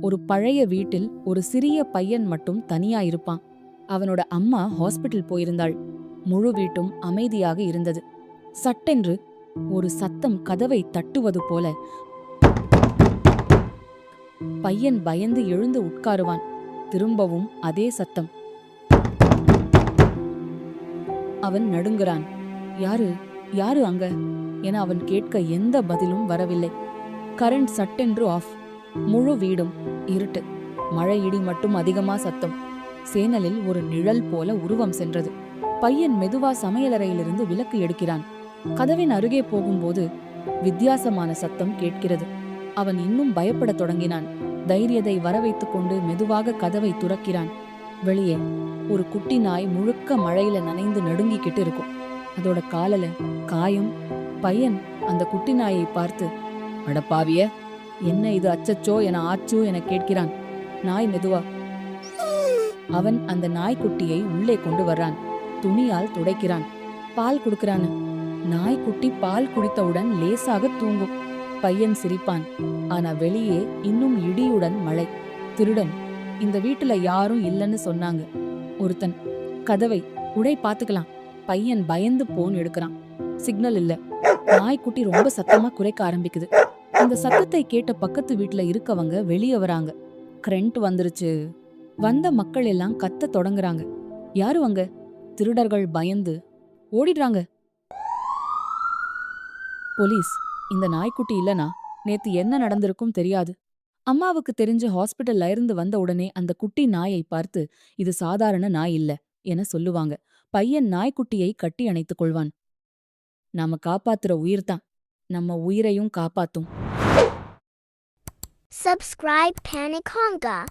ஒரு பழைய வீட்டில் ஒரு சிறிய பையன் மட்டும் தனியா இருப்பான். அவனோட அம்மா ஹாஸ்பிட்டல் போயிருந்தாள். முழு வீட்டும் அமைதியாக இருந்தது. சட்டென்று ஒரு சத்தம் கதவை தட்டுவது போல. பையன் பயந்து எழுந்து உட்காருவான். திரும்பவும் அதே சத்தம். அவன் நடுங்குறான். யாரு யாரு அங்க என அவன் கேட்க எந்த பதிலும் வரவில்லை. கரண்ட் சட்டென்று ஆஃப். முழு வீடும் இருட்டு. மழை இடி மட்டும் அதிகமா சத்தம். சேனலில் ஒரு நிழல் போல உருவம் சென்றது. பையன் மெதுவா சமையலறையிலிருந்து விளக்கு எடுக்கிறான். கதவின் அருகே போகும்போது வித்தியாசமான சத்தம் கேட்கிறது. அவன் இன்னும் பயப்படத் தொடங்கினான். தைரியத்தை வரவைத்துக் கொண்டு மெதுவாக கதவை துறக்கிறான். வெளியே ஒரு குட்டி நாய் முழுக்க மழையில நனைந்து நடுங்கிக்கிட்டு இருக்கும். அதோட காலல காயம். பையன் அந்த குட்டி நாயை பார்த்து, அடப்பாவிய, என்ன இது அச்சச்சோ என ஆச்சோ என கேட்கிறான். நாய் மெதுவா. அவன் அந்த நாய்க்குட்டியை உள்ளே கொண்டு வர்றான். துணியால் துடைக்கிறான். பால் குடுக்கறான்னு. நாய்க்குட்டி பால் குடித்தவுடன் லேசாக தூங்கும். பையன் சிரிப்பான். ஆனா வெளியே இன்னும் இடியுடன் மழை. திருடன். இந்த வீட்டுல யாரும் இல்லன்னு சொன்னாங்க. ஒருத்தன். கதவை உடை பாத்துக்கலாம். பையன் பயந்து போன் எடுக்கிறான். சிக்னல் இல்ல. நாய்க்குட்டி ரொம்ப சத்தமா குறைக்க ஆரம்பிக்குது. இந்த சத்தத்தை கேட்ட பக்கத்து வீட்டுல இருக்கவங்க வெளியே வராங்க. கரண்ட் வந்துருச்சு. வந்த மக்கள் எல்லாம் கத்த தொடங்குறாங்க. யாரு அங்க? திருடர்கள் பயந்து ஓடிடுறாங்க. போலீஸ். இந்த நாய்க்குட்டி இல்லனா நேத்து என்ன நடந்திருக்கும் தெரியாது. அம்மாவுக்கு தெரிஞ்ச ஹாஸ்பிட்டல்ல இருந்து வந்த உடனே அந்த குட்டி நாயை பார்த்து, இது சாதாரண நாய் இல்ல என சொல்லுவாங்க. பையன் நாய்க்குட்டியை கட்டி அணைத்துக் கொள்வான். நாம காப்பாத்துற உயிர்தான் நம்ம உயிரையும் காப்பாத்தும். Subscribe Panic Conga.